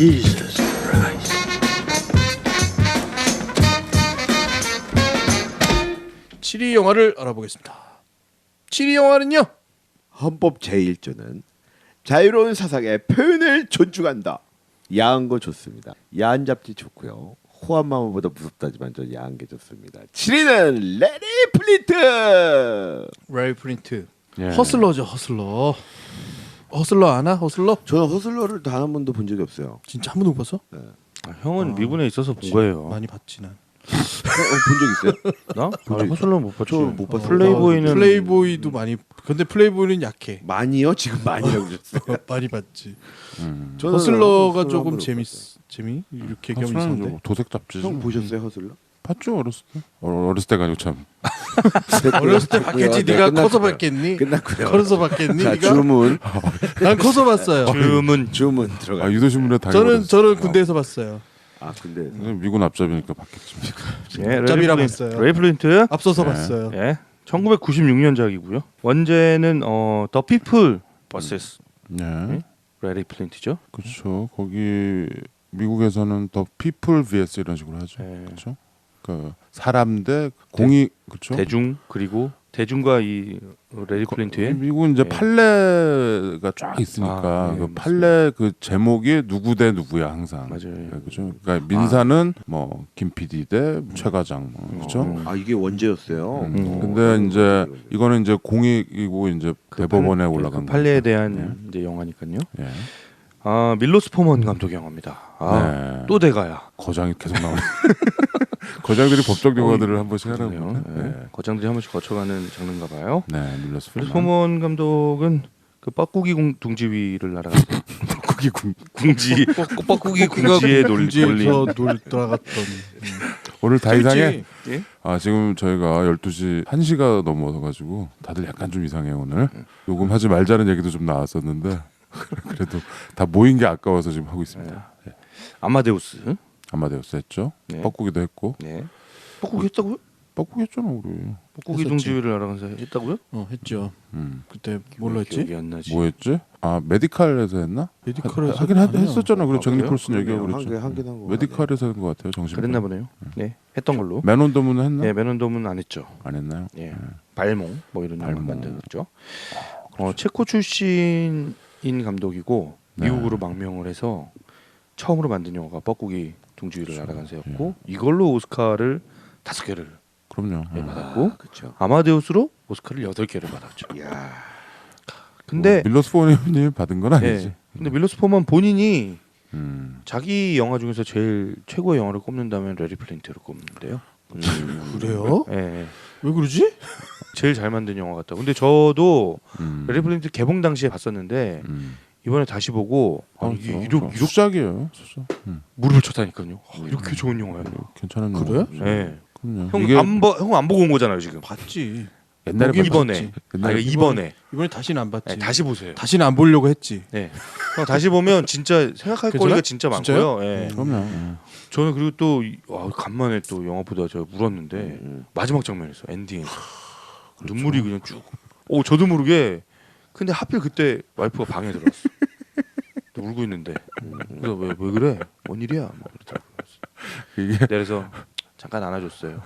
Jesus Christ. 칠위 영화를 알아보겠습니다. 칠위 영화는요. 헌법 제1조는 자유로운 사상의 표현을 존중한다. 야한 거 좋습니다. 야한 잡지 좋고요. 호환 마마보다 무섭다지만 저 야한 게 좋습니다. 7위는 레리 플린트. 레리 프린트. 예. 허슬러죠, 허슬러. 허슬러 아나? 허슬러? 저는 허슬러를 단 한 번도 본 적이 없어요. 진짜 한 번도 못 봤어? 형은 미군에 있어서 본 거예요. 많이 봤지 난. 본 적 있어요? 나? 적 허슬러 못 봤지. 저못 봤어요. 플레이보이는 플레이보이도 많이. 근데 플레이보이는 약해. 많이요? 지금 많이라고 그러셨어요. 많이 봤지. 저는 허슬러가 허슬러 조금 한 번도 재미 이렇게 겸 허슬러는 있었는데. 좀 도색 잡지죠. 형 보셨어요 허슬러? 봤죠 어렸을 때. 어렸을 때가 아니고 참. 어렸을 때 봤겠지. 네, 네가 커서 끝났고요. 봤겠니? 끝났고요. 커서 봤겠니? 자 네가? 주문 난 커서 봤어요. 주문. 들어가. 아 유도신문에 당연히. 저는 군대에서 봤어요. 아 근데 미군 앞잡이니까 봤겠지. 예, 짭이라 봤어요. 레이 플린트. 앞서서 네. 봤어요. 예. 1996년작이고요. 원제는 더 피플 vs 음. 네. 레리 플린트죠. 그렇죠. 거기 미국에서는 더 피플 vs 이런 식으로 하죠. 네. 그렇죠. 그 사람 대 공익 그렇죠. 대중 그리고 대중과 이 레리 플린트의 미국은 이제 네. 판례가 쫙 있으니까 아, 네, 그 맞습니다. 판례 그 제목이 누구 대 누구야 항상. 맞아요. 네, 그렇죠. 그러니까 민사는 뭐 김 PD 대 최 과장 뭐, 그렇죠. 아 이게 원제였어요. 근데 이제 이거는 이제 공익이고 이제 대법원에 올라간 그 판례에 거니까. 대한 이제 영화니까요. 예. 아 밀로스 포먼 감독의 영화입니다. 아, 네. 또 대가야. 거장이 계속 나오네. 거장들이 법적 영화들을 한 번씩 하라고. 그러네요. 네. 네. 거장들이 한 번씩 거쳐가는 장르인가 봐요. 네, 밀러스 밀로스 포먼. 포먼 감독은 그 뻐꾸기 둥지위를 날아갔어요. 거기 궁. 궁지 뻐꾸기 궁지에 놀린 군지에서 놀더라갔던. 오늘 다 이상해. 예? 아 지금 저희가 12시 1시가 넘어서 가지고 다들 약간 좀 이상해 오늘. 녹음하지 말자는 얘기도 좀 나왔었는데 그래도 다 모인 게 아까워서 지금 하고 있습니다. 네. 아마데우스. 아마데우스 했죠. 네. 뻐꾸기도 했고. 네. 뻐꾸기 했다고요? 뻐꾸기 했잖아 우리. 뻐꾸기 했었지. 둥지위를 날아가서 했다고요? 했죠. 음. 그때 뭘로 했지? 기억이 안 나지. 뭐 했지? 아 메디칼에서 했나? 메디컬에서 하긴 아니야. 했었잖아. 그래 정 그래요? 니콜슨 얘기하고 그랬죠. 한개 한 거. 메디칼에서 한 것 같아요. 정신. 그랬나 보네요. 네, 했던 걸로. 맨온더문은 했나? 네, 맨온돔은 안 했죠. 안 했나요? 예, 발몽 뭐 이런 영화 발몽. 만들었죠. 체코 출신인 감독이고 네. 미국으로 망명을 해서 처음으로 만든 영화가 뻐꾸기 둥지위를 날아간새였고 예. 이걸로 오스카를 5개를 그럼요. 받았고 그렇죠. 아마데우스로 오스카를 8개를 받았죠. 야. 근데 밀러스 포먼이 받은 건 아니지. 예, 근데 밀로스 포먼 본인이 음. 자기 영화 중에서 제일 최고의 영화를 꼽는다면 레리 플린트를 꼽는데요. 그래요? 예, 왜 그러지? 제일 잘 만든 영화 같다. 근데 저도 음. 레리 플린트 개봉 당시에 봤었는데 이번에 다시 보고 이게 이렇게 수작이에요. 수작. 무릎을 쳤다니까요. 이렇게 좋은 영화야. 괜찮은 그래? 영화. 네. 그럼요. 형 이게 안 보고 온 거잖아요 지금. 봤지. 옛날에 보긴 이번에. 봤지. 옛날에 이번에. 이번에 다시는 안 봤지. 네, 다시 보세요. 다시는 안 보려고 했지. 네. 형 다시 보면 진짜 생각할 괜찮아? 거리가 진짜 진짜요? 많고요. 예. 그럼요. 저는 그리고 또 간만에 또 영화 보다 제가 울었는데 마지막 장면에서 엔딩 눈물이 그냥 쭉. 저도 모르게. 근데 하필 그때 와이프가 방에 들어왔어. 또 울고 있는데. 그래서 왜 그래? 뭔 일이야? 뭐 그러더라고요. 이게 그래서 잠깐 안아줬어요.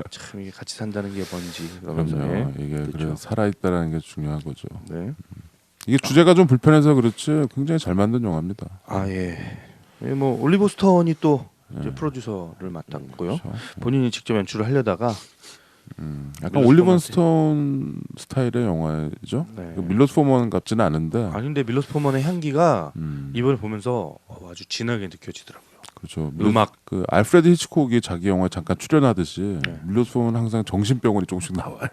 참 이게 같이 산다는 게 뭔지 그러면서. 그럼요. 예. 이게 그렇죠. 그래 살아 있다라는 게 중요한 거죠. 네. 이게 주제가 좀 불편해서 그렇지 굉장히 잘 만든 영화입니다. 아 예. 뭐 올리버 스톤이 또 이제 프로듀서를 맡았고요. 그렇죠. 본인이 직접 연출을 하려다가 약간 밀러스 올리버 포먼 스톤 스타일의 영화죠. 네. 그 밀러스 포먼 같지는 않은데. 아닌데 밀러스 포먼의 향기가 음, 이번에 보면서 아주 진하게 느껴지더라고요. 그렇죠. 음악. 그 알프레드 히치콕이 자기 영화에 잠깐 출연하듯이 네. 밀러스 포먼은 항상 정신병원이 조금씩 나와요.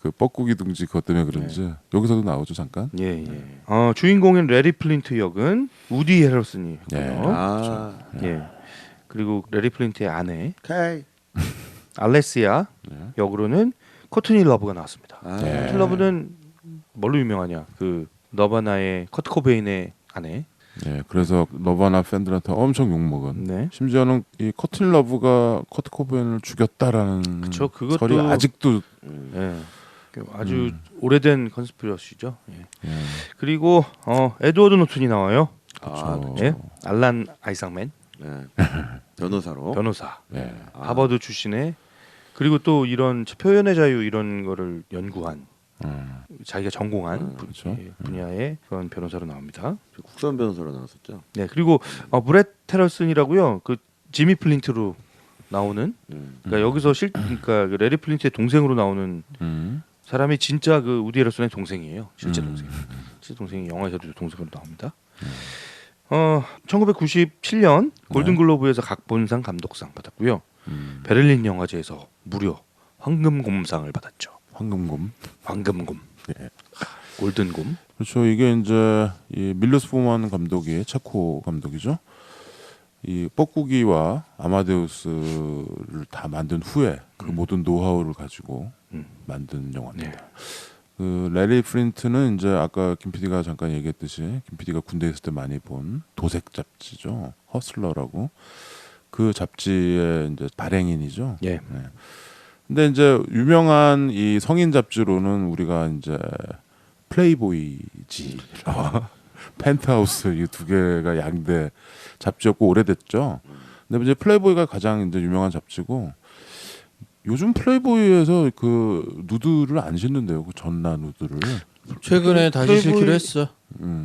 그 뻐꾸기 둥지 그것 때문에 그런지 여기서도 나오죠 잠깐. 예 예. 주인공인 레리 플린트 역은 우디 헤럴슨이 예. 했고요. 아. 예. 그리고 레리 플린트의 아내 오케이. 알레시아 역으로는 코트니 러브가 나왔습니다. 아. 네. 코트니 러브는 뭘로 유명하냐? 그 너바나의 커트 코베인의 아내. 예, 그래서 너바나 팬들한테 엄청 욕 먹은. 네. 심지어는 이 커튼 러브가 커트 코베인을 죽였다라는 그쵸, 그것도- 설이 아직도 예. 아주 오래된 컨스피러시죠. 예. 예. 그리고 에드워드 노튼이 나와요. 아, 예? 알란 아이상맨 네. 변호사로. 변호사. 네. 하버드 출신의 그리고 또 이런 표현의 자유 이런 거를 연구한 자기가 전공한 그렇죠. 분야의 그런 변호사로 나옵니다. 국선 변호사로 나왔었죠. 네 그리고 브렛 테러슨이라고요. 그 지미 플린트로 나오는 그러니까 여기서 그러니까 그 레리 플린트의 동생으로 나오는 사람이 진짜 그 우디 해럴슨의 동생이에요. 실제 동생. 실제 동생이 영화에서도 동생으로 나옵니다. 1997년 골든글로브에서 각본상 감독상 받았고요. 베를린 영화제에서 무려 황금곰상을 받았죠. 황금곰. 황금곰. 네. 골든곰. 그렇죠. 이게 이제 이 밀로스 포만 감독이 체코 감독이죠. 이 뻐꾸기와 아마데우스를 다 만든 후에 그 모든 노하우를 가지고 만든 영화입니다. 네. 그 레리 프린트는 이제 아까 김 PD가 잠깐 얘기했듯이 김 PD가 군대 있을 때 많이 본 도색 잡지죠. 허슬러라고 그 잡지의 이제 발행인이죠. 예. 네. 근데 이제 유명한 이 성인 잡지로는 우리가 이제 플레이보이지, 펜트하우스 이 두 개가 양대 잡지였고 오래됐죠. 근데 이제 플레이보이가 가장 이제 유명한 잡지고 요즘 플레이보이에서 그 누드를 안 신는데요. 그 전나 누드를. 최근에 다시 플레이보이- 실기로 했어.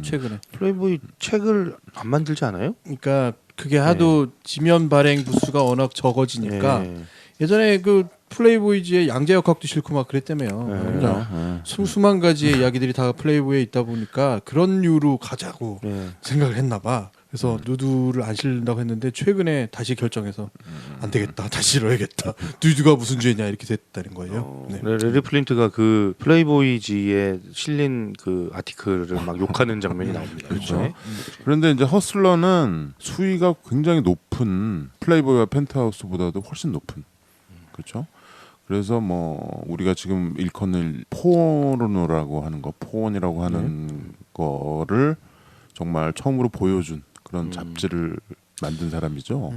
최근에. 플레이보이 책을 안 만들지 않아요? 그러니까 그게 하도 지면 발행 부수가 워낙 적어지니까 예. 예전에 그 플레이보이즈의 양자역학도 싫고 막 그랬다며요. 그냥 수만 가지의 이야기들이 다 플레이보이에 있다 보니까 그런 이유로 가자고 예. 생각을 했나 봐. 그래서 누드를 안 실린다고 했는데 최근에 다시 결정해서 안 되겠다. 다시 실어야겠다. 누드가 무슨 죄냐 이렇게 됐다는 거예요. 네. 레리 플린트가 그 플레이보이지에 실린 그 아티클을 막 욕하는 장면이 나옵니다. 그렇죠. 네. 그런데 이제 허슬러는 수위가 굉장히 높은 플레이보이와 펜트하우스보다도 훨씬 높은. 그렇죠. 그래서 뭐 우리가 지금 일컫는 포르노라고 하는 거, 포원이라고 하는 거를 정말 처음으로 보여준 그런 잡지를 만든 사람이죠.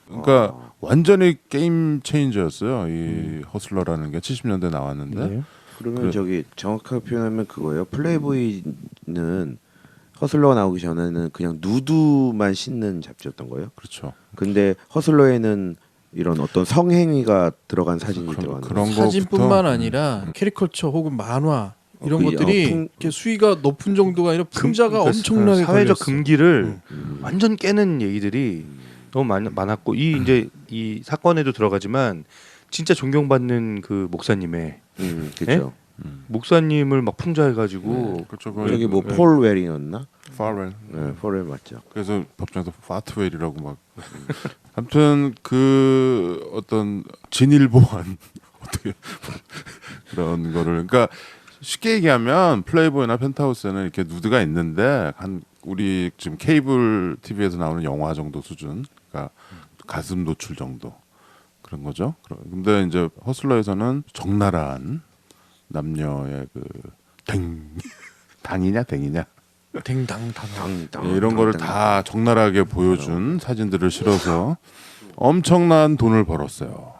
그러니까 완전히 게임 체인저였어요. 이 허슬러라는 게 70년대 나왔는데 네. 그러면 저기 정확하게 표현하면 그거예요. 플레이보이는 허슬러가 나오기 전에는 그냥 누드만 싣는 잡지였던 거예요. 그렇죠. 근데 허슬러에는 이런 어떤 성행위가 들어간 사진이 들어가는 그런 거죠. 사진뿐만 거부터 아니라 캐리커처 혹은 만화 이런 그, 것들이 풍- 이렇게 수위가 높은 정도가 아니라 풍자가 그러니까 엄청나게 사회적 걸렸어. 금기를 완전 깨는 얘기들이 너무 많았고 이 이제 이 사건에도 들어가지만 진짜 존경받는 그 목사님의 그렇죠. 목사님을 막 풍자해가지고 그렇죠. 저기 뭐 폴 웰이었나? 파웰. 네, 폴 웰 맞죠. 그래서 법정에서 파트웰이라고 막. 아무튼 그 어떤 진일보한 어떻게 그런 거를 그러니까 쉽게 얘기하면 플레이보이나 펜트하우스에는 이렇게 누드가 있는데 한 우리 지금 케이블 TV에서 나오는 영화 정도 수준, 그러니까 가슴 노출 정도 그런 거죠. 근데 이제 허슬러에서는 적나라한 남녀의 그 당이냐 댕이냐 댕당당. 예, 이런 거를 다 적나라하게 보여준 사진들을 실어서 엄청난 돈을 벌었어요.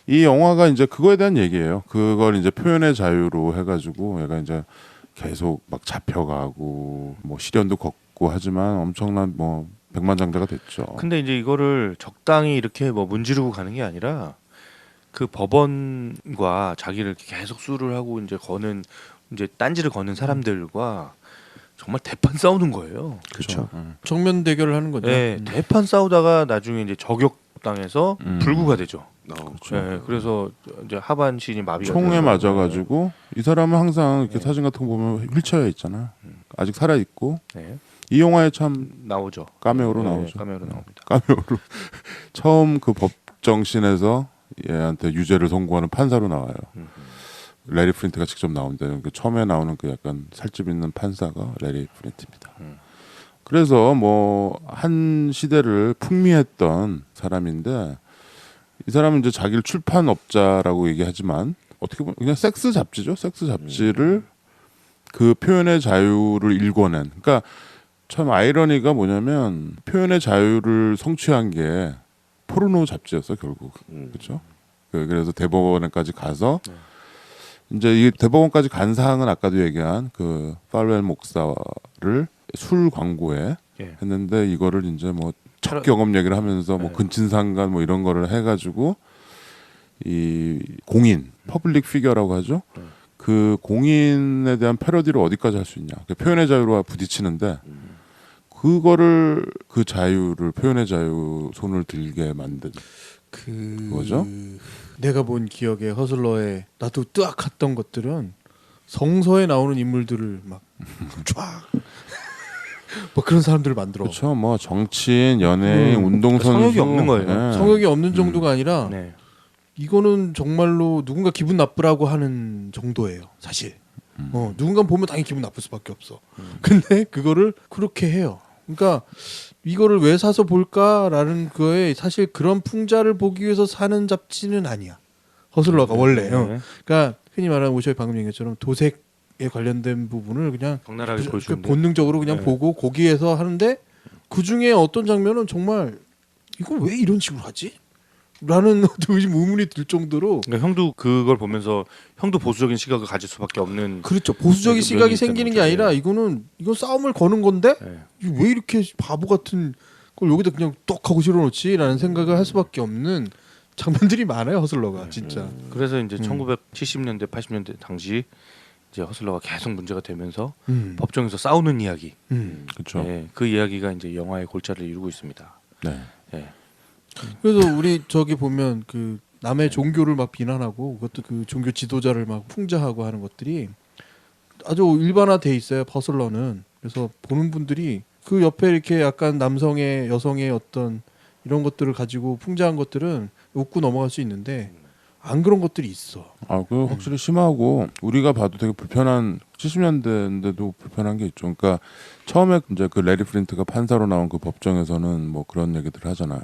이 영화가 이제 그거에 대한 얘기예요. 그걸 이제 표현의 자유로 해가지고 얘가 이제 계속 막 잡혀가고 뭐 시련도 겪고 하지만 엄청난 뭐 백만장자가 됐죠. 근데 이제 이거를 적당히 이렇게 뭐 문지르고 가는 게 아니라 그 법원과 자기를 계속 수를 하고 이제 거는 이제 딴지를 거는 사람들과 정말 대판 싸우는 거예요. 그렇죠. 정면 대결을 하는 거죠. 네, 대판 싸우다가 나중에 이제 저격당해서 불구가 되죠. 그렇죠. 네, 그래서 이제 하반신이 마비가 총에 돼서. 맞아가지고 이 사람은 항상 이렇게 사진 같은 거 보면 휠체어에 있잖아. 아직 살아 있고 네, 이 영화에 참 나오죠. 카메오로 네, 나오죠. 카메오로 나옵니다. 카메오로 처음 그 법정신에서 얘한테 유죄를 선고하는 판사로 나와요. 레리 프린트가 직접 나오는데 그 처음에 나오는 그 약간 살집 있는 판사가 레리 프린트입니다. 그래서 뭐 한 시대를 풍미했던 사람인데 이 사람은 이제 자기를 출판업자라고 얘기하지만 어떻게 보면 그냥 섹스 잡지죠. 섹스 잡지를 그 표현의 자유를 일궈낸. 그러니까 참 아이러니가 뭐냐면 표현의 자유를 성취한 게 포르노 잡지였어 결국. 그렇죠? 그래서 대법원에까지 가서 이제 이 대법원까지 간 사항은 아까도 얘기한 그 팔웰 목사를 술 광고에 예. 했는데 이거를 이제 뭐 첫 차라- 경험 얘기를 하면서 뭐 네. 근친상간 뭐 이런 거를 해가지고 이 공인 퍼블릭 피겨라고 하죠. 네. 그 공인에 대한 패러디를 어디까지 할 수 있냐. 그 표현의 자유와 부딪히는데 그거를 그 자유를 표현의 자유 손을 들게 만든 그거죠? 내가 본 기억에 허슬러에 나도 뜨악했던 것들은 성서에 나오는 인물들을 막 쫙 뭐 그런 사람들을 만들어. 그렇죠. 뭐 정치인, 연예인, 운동선수 성욕이 없는 거예요. 예. 성욕이 없는 정도가 아니라 네. 이거는 정말로 누군가 기분 나쁘라고 하는 정도예요, 사실. 누군가 보면 당연히 기분 나쁠 수밖에 없어. 근데 그거를 그렇게 해요. 그러니까 이거를 왜 사서 볼까라는 거에 사실 그런 풍자를 보기 위해서 사는 잡지는 아니야. 허슬러가 원래. 네. 그러니까 흔히 말하는 오셔의 방금 얘기한 것처럼 도색에 관련된 부분을 그냥 적나라하게 그 보여주는데 본능적으로 그냥 네. 보고 거기에서 하는데 그 중에 어떤 장면은 정말 이걸 왜 이런 식으로 하지? 라는 의문이 들 정도로 그러니까 형도 그걸 보면서 형도 보수적인 시각을 가질 수밖에 없는 그렇죠. 보수적인 면이 시각이 있다는 생기는 게 거죠. 아니라 이건 싸움을 거는 건데 네. 이거 왜 이렇게 바보 같은 걸 여기다 그냥 똑 하고 실어놓지라는 생각을 할 수밖에 없는 장면들이 많아요. 허슬러가 진짜. 그래서 이제 1970년대 80년대 당시 이제 허슬러가 계속 문제가 되면서 법정에서 싸우는 이야기 그렇죠. 네, 그 이야기가 이제 영화의 골자를 이루고 있습니다. 네. 네. 그래서 우리 저기 보면 그 남의 종교를 막 비난하고 그것도 그 종교 지도자를 막 풍자하고 하는 것들이 아주 일반화돼 있어요. 허슬러는. 그래서 보는 분들이 그 옆에 이렇게 약간 남성의 여성의 어떤 이런 것들을 가지고 풍자한 것들은 웃고 넘어갈 수 있는데 안 그런 것들이 있어. 아, 그 확실히 심하고 우리가 봐도 되게 불편한 70년대인데도 불편한 게 있죠. 그러니까 처음에 이제 그 레리 프린트가 판사로 나온 그 법정에서는 뭐 그런 얘기들 하잖아요.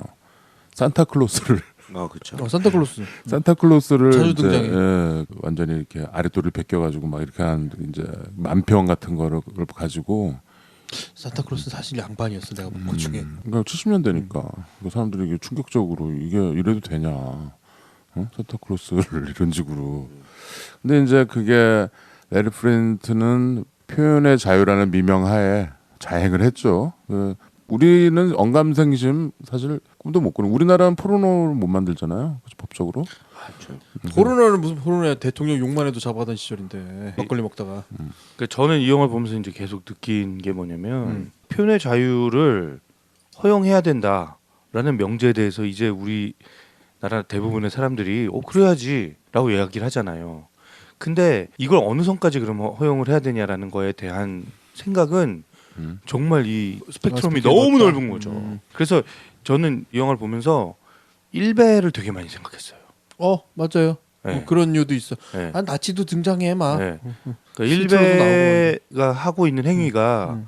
산타클로스를 그렇죠. 산타클로스. 산타클로스를 자주 이제, 등장해. 예, 완전히 이렇게 아랫도를 벗겨가지고 막 이렇게 한 이제 만평 같은 거를 가지고 산타클로스 사실 양반이었어. 내가 본 것 중에. 그러니까 70년대니까 그 사람들이 이게 충격적으로 이게 이래도 되냐, 산타클로스를 이런 식으로. 근데 이제 그게 레리 프린트는 표현의 자유라는 미명하에 자행을 했죠. 우리는 언감생심 사실 꿈도 못 꾸는. 우리나라는 포르노를 못 만들잖아요. 그렇죠, 법적으로. 포르노는 무슨 포르노야. 대통령 욕만 해도 잡아가던 시절인데 막걸리 먹다가. 그러니까 저는 이 영화를 보면서 이제 계속 느낀 게 뭐냐면 표현의 자유를 허용해야 된다라는 명제에 대해서 이제 우리나라 대부분의 사람들이 그래야지라고 이야기를 하잖아요. 근데 이걸 어느 선까지 그러면 허용을 해야 되냐라는 거에 대한 생각은 정말 이 스펙트럼이 스펙트럼이 너무 넓다. 넓은 거죠. 그래서 저는 이 영화를 보면서 일배를 되게 많이 생각했어요. 맞아요. 네. 그런 이유도 있어. 네. 나치도 등장해 막. 네. 그러니까 실제로도 일베가 하고 있는 행위가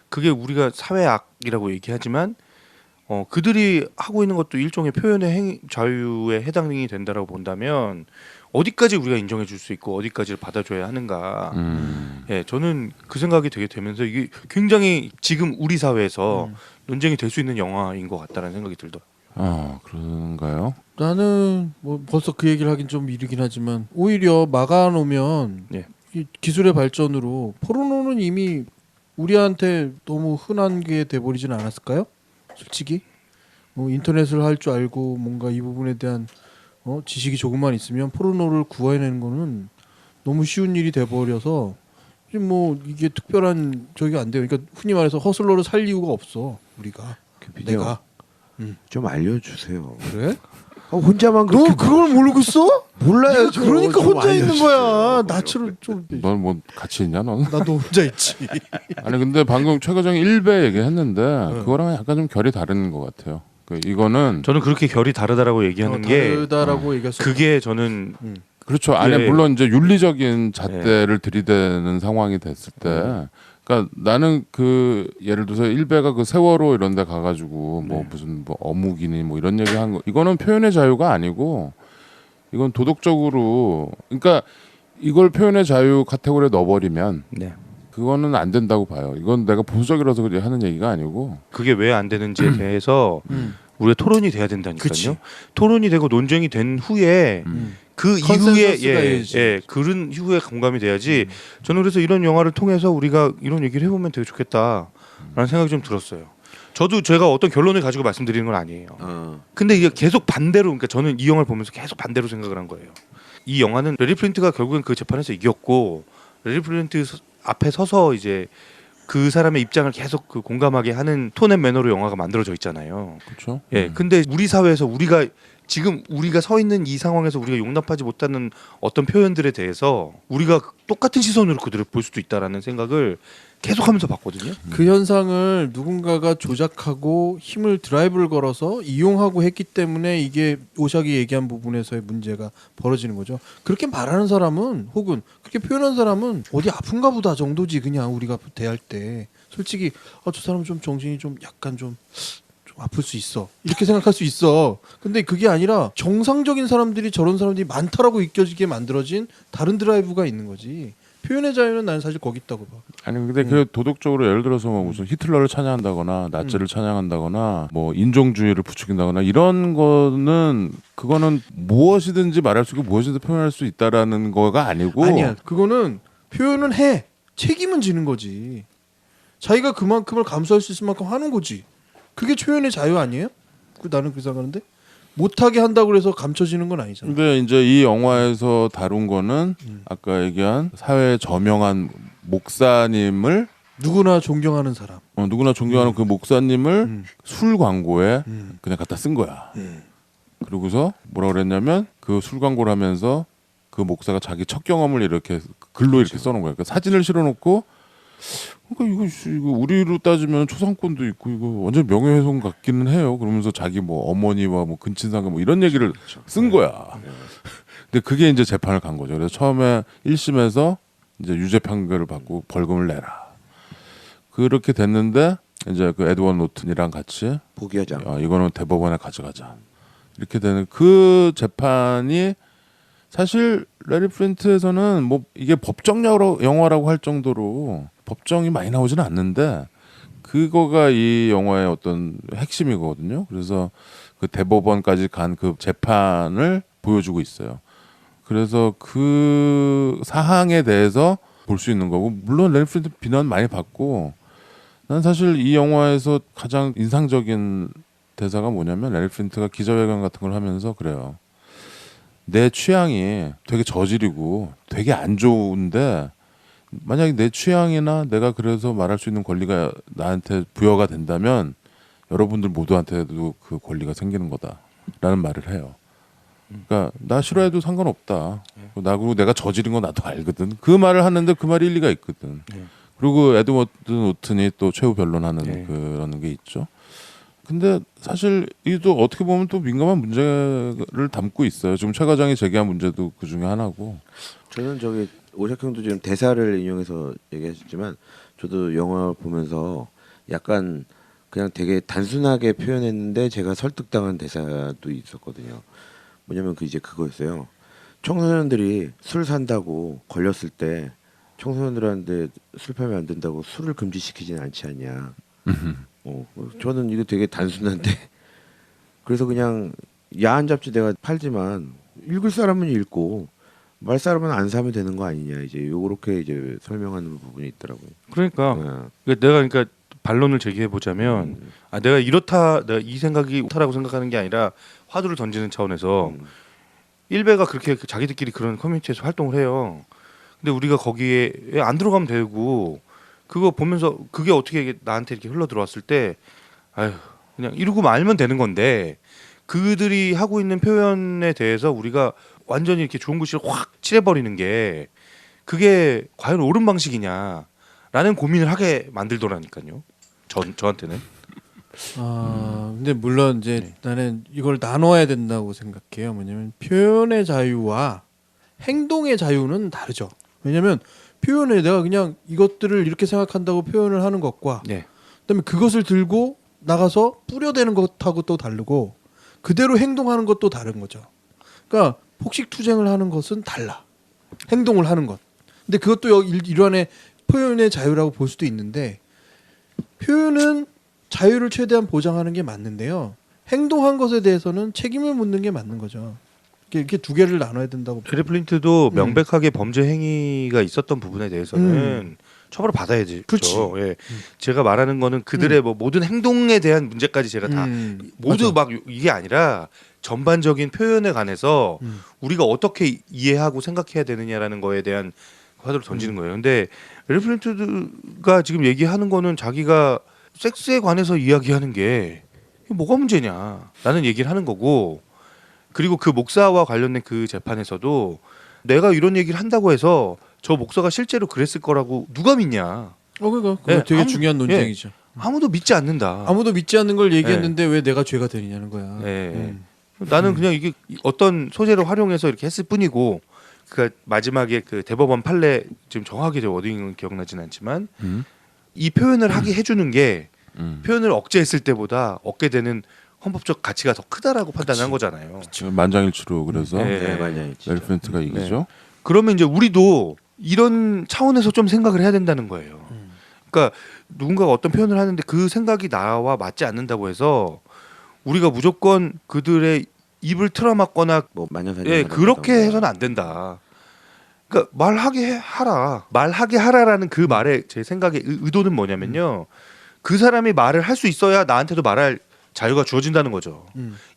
그게 우리가 사회악이라고 얘기하지만 그들이 하고 있는 것도 일종의 표현의 자유에 해당이 된다라고 본다면 어디까지 우리가 인정해 줄 수 있고 어디까지를 받아줘야 하는가. 예, 저는 그 생각이 되게 되면서 이게 굉장히 지금 우리 사회에서 논쟁이 될 수 있는 영화인 것 같다는 생각이 들더라고요. 아, 그런가요? 나는 뭐 벌써 그 얘기를 하긴 좀 이르긴 하지만 오히려 막아놓으면 예. 이 기술의 발전으로 포르노는 이미 우리한테 너무 흔한 게 돼버리진 않았을까요? 솔직히 인터넷을 할 줄 알고 뭔가 이 부분에 대한 지식이 조금만 있으면 포르노를 구해내는 거는 너무 쉬운 일이 돼버려서 뭐 이게 특별한 저기가 안 돼요. 그러니까 흔히 말해서 허슬러를 살 이유가 없어 우리가. 내가 좀 알려주세요. 그래? 혼자만 너 그렇게 그걸 모르겠어? 몰라요. 그러니까 좀 혼자 있는 알려주세요. 거야. 나처럼 좀 넌 뭐 같이 있냐, 넌? 나도 혼자 있지. 아니 근데 방금 최 과장이 1배 얘기했는데 그거랑 약간 좀 결이 다른 것 같아요. 이거는 저는 그렇게 결이 다르다고 얘기하는 게 다르다라고 얘기할 수. 그게 저는 그렇죠. 안에 예. 물론 이제 윤리적인 잣대를 들이대는 상황이 됐을 때, 그러니까 나는 그 예를 들어서 1배가 그 세월호 이런 데 가가지고 뭐 무슨 뭐 어묵이니 뭐 이런 얘기 한 거, 이거는 표현의 자유가 아니고 이건 도덕적으로, 그러니까 이걸 표현의 자유 카테고리에 넣어버리면 네. 그거는 안 된다고 봐요. 이건 내가 보수적이라서 그래 하는 얘기가 아니고. 그게 왜 안 되는지에 대해서 우리가 토론이 돼야 된다니까요. 그치. 토론이 되고 논쟁이 된 후에 그 이후에 컨센서스가 해야지. 그런 이후에 공감이 돼야지. 저는 그래서 이런 영화를 통해서 우리가 이런 얘기를 해보면 되게 좋겠다라는 생각이 좀 들었어요. 저도 제가 어떤 결론을 가지고 말씀드리는 건 아니에요. 근데 이게 계속 반대로, 그러니까 저는 이 영화를 보면서 계속 반대로 생각을 한 거예요. 이 영화는 레리 플린트가 결국엔 그 재판에서 이겼고 레리 플린트 앞에 서서 이제 그 사람의 입장을 계속 그 공감하게 하는 톤 앤 매너로 영화가 만들어져 있잖아요. 그렇죠. 예. 근데 우리 사회에서 우리가 지금 우리가 서 있는 이 상황에서 우리가 용납하지 못하는 어떤 표현들에 대해서 우리가 똑같은 시선으로 그들을 볼 수도 있다라는 생각을 계속하면서 봤거든요. 그 현상을 누군가가 조작하고 힘을 드라이브를 걸어서 이용하고 했기 때문에 이게 오샥이 얘기한 부분에서의 문제가 벌어지는 거죠. 그렇게 말하는 사람은 혹은 그렇게 표현한 사람은 어디 아픈가 보다 정도지. 그냥 우리가 대할 때 솔직히 저 사람 좀 정신이 좀 약간 좀 아플 수 있어 이렇게 생각할 수 있어. 근데 그게 아니라 정상적인 사람들이 저런 사람들이 많다라고 느껴지게 만들어진 다른 드라이브가 있는 거지. 표현의 자유는 나는 사실 거기 있다고 봐. 아니 근데 그 도덕적으로 예를 들어서 뭐 무슨 히틀러를 찬양한다거나 나치를 찬양한다거나 뭐 인종주의를 부추긴다거나 이런 거는 그거는 무엇이든지 말할 수 있고 무엇이든지 표현할 수 있다라는 거가 아니고 아니야. 그거는 표현은 해. 책임은 지는 거지. 자기가 그만큼을 감수할 수 있을 만큼 하는 거지. 그게 표현의 자유 아니에요? 나는 그 생각하는데 못하게 한다고 해서 감춰지는 건 아니잖아. 근데 이제 이 영화에서 다룬 거는 아까 얘기한 사회에 저명한 목사님을 누구나 존경하는 사람. 누구나 존경하는 그 목사님을 술 광고에 음. 그냥 갖다 쓴 거야. 그러고서 뭐라 그랬냐면 그 술 광고를 하면서 그 목사가 자기 첫 경험을 이렇게 글로 이렇게 써놓은 거야. 그러니까 사진을 실어놓고 그러니까 이거 우리로 따지면 초상권도 있고 이거 완전 명예훼손 같기는 해요. 그러면서 자기 뭐 어머니와 뭐 근친상가 뭐 이런 얘기를 쓴 거야. 근데 그게 이제 재판을 간 거죠. 그래서 처음에 1심에서 이제 유죄 판결을 받고 벌금을 내라. 그렇게 됐는데 이제 그 에드워드 노튼이랑 같이 포기하자. 이거는 대법원에 가져가자. 이렇게 되는 그 재판이 사실 레리 플린트에서는 뭐 이게 법정 영화라고 할 정도로 법정이 많이 나오지는 않는데 그거가 이 영화의 어떤 핵심이거든요. 그래서 그 대법원까지 간 그 재판을 보여주고 있어요. 그래서 그 사항에 대해서 볼 수 있는 거고 물론 레리 플린트 비난 많이 받고 난 사실 이 영화에서 가장 인상적인 대사가 뭐냐면 레리 플린트가 기자회견 같은 걸 하면서 그래요. 내 취향이 되게 저질이고 되게 안 좋은데 만약에 내 취향이나 내가 그래서 말할 수 있는 권리가 나한테 부여가 된다면 여러분들 모두한테도 그 권리가 생기는 거다라는 말을 해요. 그러니까 나 싫어해도 상관없다. 그리고 내가 저지른 거 나도 알거든. 그 말을 하는데 그 말이 일리가 있거든. 그리고 에드워드 노튼이 또 최후 변론하는 그런 게 있죠. 근데 사실 이도 어떻게 보면 또 민감한 문제를 담고 있어요. 지금 최 과장이 제기한 문제도 그 중에 하나고. 저는 저기 오샥 형도 지금 대사를 인용해서 얘기하셨지만 저도 영화 보면서 약간 그냥 되게 단순하게 표현했는데 제가 설득당한 대사도 있었거든요. 뭐냐면 그 이제 그거였어요. 청소년들이 술 산다고 걸렸을 때 청소년들한테 술 팔면 안 된다고 술을 금지시키진 않지 않냐. 저는 이거 되게 단순한데 그래서 그냥 야한 잡지 내가 팔지만 읽을 사람은 읽고 말 사람은 안 사면 되는 거 아니냐 이제 요렇게 이제 설명하는 부분이 있더라고요. 그러니까 내가 그러니까 반론을 제기해 보자면 내가 이 생각이 옳다라고 생각하는 게 아니라 화두를 던지는 차원에서 일베가 그렇게 자기들끼리 그런 커뮤니티에서 활동을 해요. 근데 우리가 거기에 안 들어가면 되고 그거 보면서 그게 어떻게 나한테 이렇게 흘러 들어왔을 때 아유 그냥 이러고 말면 되는 건데 그들이 하고 있는 표현에 대해서 우리가 완전히 이렇게 좋은 글씨를 확 칠해버리는 게 그게 과연 옳은 방식이냐라는 고민을 하게 만들더라니까요. 저한테는. 근데 물론 이제 나는 이걸 나눠야 된다고 생각해요. 뭐냐면 표현의 자유와 행동의 자유는 다르죠. 왜냐면 표현에 내가 그냥 이것들을 이렇게 생각한다고 표현을 하는 것과 그다음에 그것을 들고 나가서 뿌려대는 것하고 또 다르고 그대로 행동하는 것도 다른 거죠. 그러니까 폭식 투쟁을 하는 것은 달라. 행동을 하는 것. 근데 그것도 일환의 표현의 자유라고 볼 수도 있는데 표현은 자유를 최대한 보장하는 게 맞는데요. 행동한 것에 대해서는 책임을 묻는 게 맞는 거죠. 이렇게 두 개를 나눠야 된다고. 레리 플린트도 명백하게 범죄 행위가 있었던 부분에 대해서는 처벌을 받아야지. 그렇지. 예. 제가 말하는 거는 그들의 뭐 모든 행동에 대한 문제까지 제가 다 모두 맞아. 막 이게 아니라 전반적인 표현에 관해서 우리가 어떻게 이해하고 생각해야 되느냐라는 거에 대한 화두를 던지는 거예요. 근데 레리플린트가 지금 얘기하는 거는 자기가 섹스에 관해서 이야기하는 게 이게 뭐가 문제냐 라는 얘기를 하는 거고, 그리고 그 목사와 관련된 그 재판에서도 내가 이런 얘기를 한다고 해서 저 목사가 실제로 그랬을 거라고 누가 믿냐. 그거 예, 되게 아무- 중요한 논쟁이죠. 아무도 믿지 않는다. 아무도 믿지 않는 걸 얘기했는데 왜 내가 죄가 되느냐는 거야. 예. 나는 그냥 이게 어떤 소재를 활용해서 이렇게 했을 뿐이고, 그 마지막에 그 대법원 판례 지금 정확하게 제 워딩은 기억나진 않지만 이 표현을 하게 해주는 게 표현을 억제했을 때보다 얻게 되는 헌법적 가치가 더 크다라고 판단한 거잖아요. 만장일치로 그래서 네. 네, 맞아요. 레리 프린트가 이기죠. 그러면 이제 우리도 이런 차원에서 좀 생각을 해야 된다는 거예요. 그러니까 누군가가 어떤 표현을 하는데 그 생각이 나와 맞지 않는다고 해서 우리가 무조건 그들의 입을 틀어막거나 뭐 마녀사냥. 예, 그렇게 해서는 안 된다. 그러니까 말하게 하라라는 그 말의 제 생각의 의도는 뭐냐면요. 그 사람이 말을 할 수 있어야 나한테도 말할 자유가 주어진다는 거죠.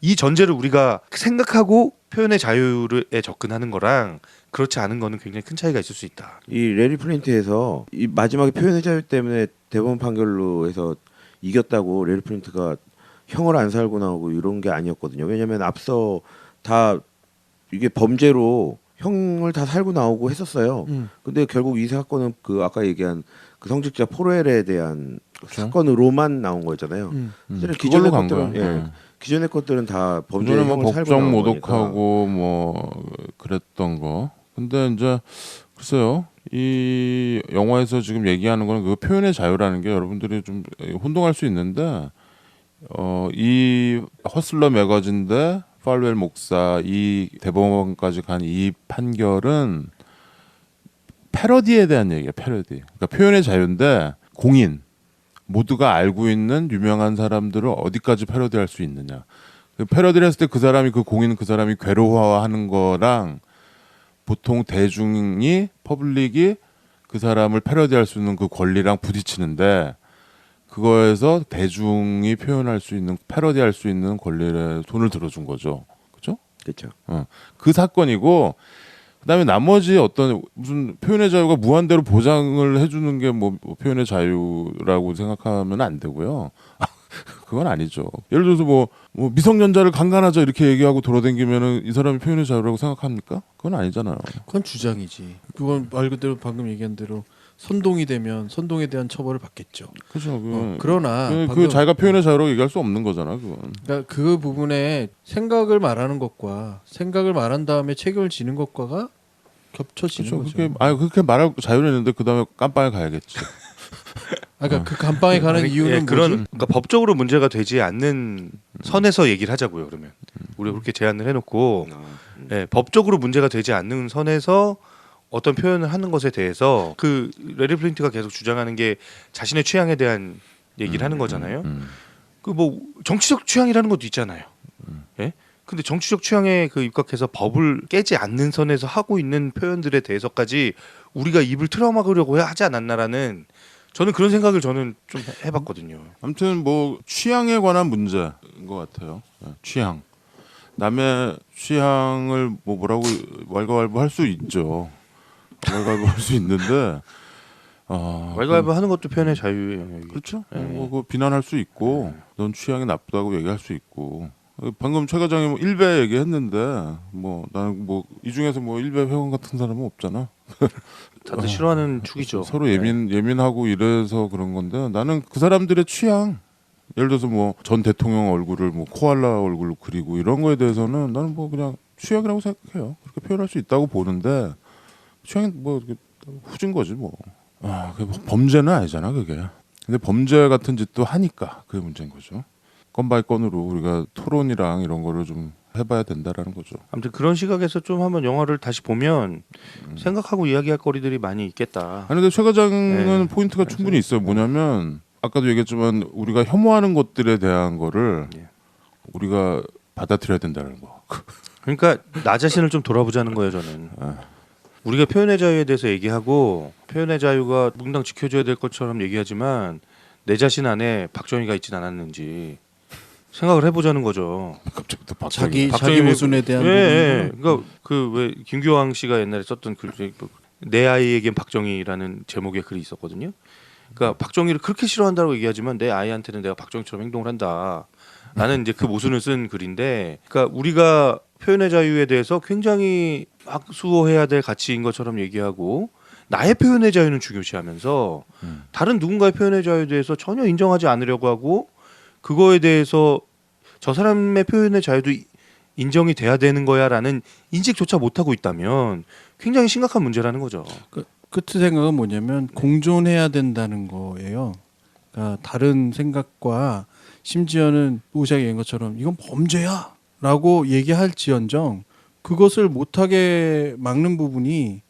이 전제를 우리가 생각하고 표현의 자유에 접근하는 거랑 그렇지 않은 거는 굉장히 큰 차이가 있을 수 있다. 이 레리 플린트에서 이 마지막에 표현의 자유 때문에 대법원 판결로 해서 이겼다고 레리 플린트가 형을 안 살고 나오고 이런 게 아니었거든요. 왜냐하면 앞서 다 이게 범죄로 형을 다 살고 나오고 했었어요. 근데 결국 이 사건은 그 아까 얘기한 그 성직자 포르엘에 대한 사건으로만 나온 거였잖아요. 사실 기존의 그걸로 간 것들은 거야. 예, 기존의 것들은 다 범죄 기존에 뭐 형을 살고 법정 나온 모독하고 뭐 그랬던 거. 근데 이제 글쎄요. 이 영화에서 지금 얘기하는 거는 그 표현의 자유라는 게 여러분들이 좀 혼동할 수 있는데 이 허슬러 매거진 대 팔웰 목사 이 대법원까지 간 이 판결은 패러디에 대한 얘기예요. 패러디. 그러니까 표현의 자유인데 공인 모두가 알고 있는 유명한 사람들을 어디까지 패러디할 수 있느냐. 그 패러디를 했을 때 그 사람이 그 공인 그 사람이 괴로워하는 거랑 보통 대중이 퍼블릭이 그 사람을 패러디할 수 있는 그 권리랑 부딪히는데 그거에서 대중이 표현할 수 있는 패러디할 수 있는 권리에 손을 들어준 거죠. 그렇죠? 그렇죠. 그 사건이고 그다음에 나머지 어떤 무슨 표현의 자유가 무한대로 보장을 해주는 게 뭐 표현의 자유라고 생각하면 안 되고요. 그건 아니죠. 예를 들어서 뭐 미성년자를 강간하자 이렇게 얘기하고 돌아다니면은 이 사람이 표현의 자유라고 생각합니까? 그건 아니잖아요. 그건 주장이지. 그건 말 그대로 방금 얘기한 대로 선동이 되면 선동에 대한 처벌을 받겠죠. 그렇죠. 그러나 그 방금 자기가 표현의 자유라고 얘기할 수 없는 거잖아. 그건. 그러니까 그 부분에 생각을 말하는 것과 생각을 말한 다음에 책임을 지는 것과가 겹쳐지는 그렇죠. 거죠. 그렇게 말할 자유는 있는데 그 다음에 깜빵에 가야겠지. 그러니까 그 감방에 가는 이유는 예, 그런 뭐지? 그러니까 법적으로 문제가 되지 않는 선에서 얘기를 하자고요. 그러면 우리가 그렇게 제안을 해놓고 예, 법적으로 문제가 되지 않는 선에서 어떤 표현을 하는 것에 대해서 그 레리 플린트가 계속 주장하는 게 자신의 취향에 대한 얘기를 하는 거잖아요. 그 뭐 정치적 취향이라는 것도 있잖아요. 예? 근데 정치적 취향에 그 입각해서 법을 깨지 않는 선에서 하고 있는 표현들에 대해서까지 우리가 입을 틀어막으려고 하지 않았나라는 저는 그런 생각을 저는 좀 해봤거든요. 아무튼 뭐 취향에 관한 문제인 것 같아요. 취향. 남의 취향을 뭐라고 왈가왈부할 수 있죠. 왈가왈부할 수 있는데. 왈가왈부 하는 것도 표현의 자유의 영역이. 그렇죠. 뭐 비난할 수 있고, 넌 취향이 나쁘다고 얘기할 수 있고. 방금 최 과장이 뭐 일베 얘기했는데, 뭐 나는 뭐 이 중에서 뭐 일베 회원 같은 사람은 없잖아. 다들 싫어하는 축이죠. 서로 예민하고 이래서 그런 건데 나는 그 사람들의 취향. 예를 들어서 뭐 전 대통령 얼굴을 뭐 코알라 얼굴로 그리고 이런 거에 대해서는 나는 뭐 그냥 취향이라고 생각해요. 그렇게 표현할 수 있다고 보는데 취향이 뭐 후진 거지 뭐. 그게 범죄는 아니잖아 그게. 근데 범죄 같은 짓도 하니까 그게 문제인 거죠. 건 바이 건으로 우리가 토론이랑 이런 거를 좀 해봐야 된다라는 거죠. 아무튼 그런 시각에서 좀 한번 영화를 다시 보면 생각하고 이야기할 거리들이 많이 있겠다. 아니 근데 최 과장은 네. 포인트가 충분히 있어요. 뭐냐면 아까도 얘기했지만 우리가 혐오하는 것들에 대한 거를 예. 우리가 받아들여야 된다는 거. 그러니까 나 자신을 좀 돌아보자는 거예요 저는. 우리가 표현의 자유에 대해서 얘기하고 표현의 자유가 뭉당 지켜줘야 될 것처럼 얘기하지만 내 자신 안에 박정희가 있진 않았는지 생각을 해보자는 거죠. 갑자기 또 박정희. 자기 박정희 모순에 대한 예, 부분은 그러니까 그 왜 김교황 씨가 옛날에 썼던 글 중에 내 아이에겐 박정희라는 제목의 글이 있었거든요. 그러니까 박정희를 그렇게 싫어한다고 얘기하지만 내 아이한테는 내가 박정희처럼 행동을 한다. 나는 이제 그 모순을 쓴 글인데, 그러니까 우리가 표현의 자유에 대해서 굉장히 수호해야 될 가치인 것처럼 얘기하고 나의 표현의 자유는 중요시하면서 다른 누군가의 표현의 자유에 대해서 전혀 인정하지 않으려고 하고 그거에 대해서 저 사람의 표현의 자유도 인정이 돼야 되는 거야라는 인식조차 못하고 있다면 굉장히 심각한 문제라는 거죠. 끝의 생각은 뭐냐면 공존해야 된다는 거예요. 그러니까 다른 생각과 심지어는 오시아가 얘기한 것처럼 이건 범죄야라고 얘기할지언정 그것을 못하게 막는 부분이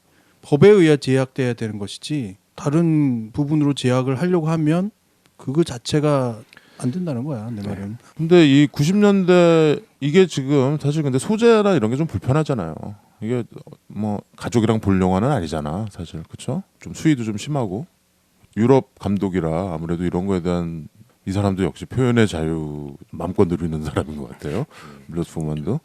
법에 의해 제약돼야 되는 것이지 다른 부분으로 제약을 하려고 하면 그거 자체가 안 된다는 거야 내 말은. 근데 이 90년대 이게 지금 사실 근데 소재나 이런 게 좀 불편하잖아요. 이게 뭐 가족이랑 볼 영화는 아니잖아 사실. 그렇죠? 좀 수위도 좀 심하고 유럽 감독이라 아무래도 이런 거에 대한 이 사람도 역시 표현의 자유 마음껏 누리는 사람인 것 같아요. 밀로스 포먼도.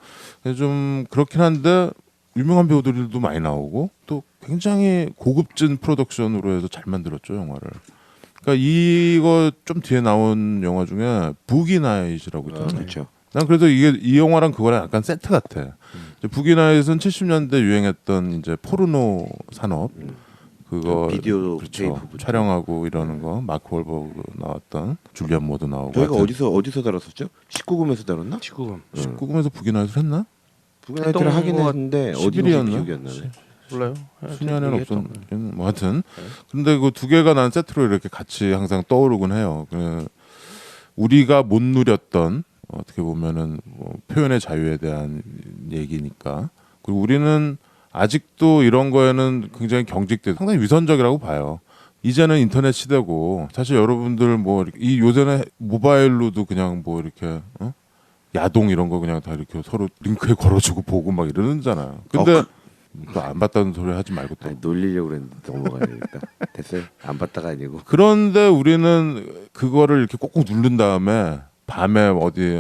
좀 그렇긴 한데 유명한 배우들도 많이 나오고 또 굉장히 고급진 프로덕션으로 해서 잘 만들었죠 영화를. 그러니까 이거 좀 뒤에 나온 영화 중에 부기나잇이라고 있잖아요. 그렇죠. 난 그래서 이게 이 영화랑 그거랑 약간 세트 같아. 부기나잇은 70년대 유행했던 이제 포르노 산업 그거 비디오 그렇죠. 테이프 촬영하고 이러는 거 마크 월버그 나왔던 줄리안 모드 나오고. 저희가 하여튼 어디서 다뤘었죠? 19금에서 다뤘나? 19금 19금에서 부기나잇을 했나? 부기나이트를 하긴 했던 했는데 11위 어디서 였나? 기억이 안 나네. 몰라요. 수년에는 얘기했던 없었. 뭐 하여튼. 근데 그 두 개가 난 세트로 이렇게 같이 항상 떠오르곤 해요. 우리가 못 누렸던 어떻게 보면은 뭐 표현의 자유에 대한 얘기니까. 그리고 우리는 아직도 이런 거에는 굉장히 경직돼 상당히 위선적이라고 봐요. 이제는 인터넷 시대고 사실 여러분들 뭐 이 요새는 모바일로도 그냥 뭐 이렇게 야동 이런 거 그냥 다 이렇게 서로 링크에 걸어주고 보고 막 이러잖아요. 근데 또 안 봤다는 소리 하지 말고 또. 아니, 놀리려고 그랬는데 넘어가야 되겠다. 됐어요. 안 봤다가 아니고. 그런데 우리는 그거를 이렇게 꼭꼭 누른 다음에 밤에 어디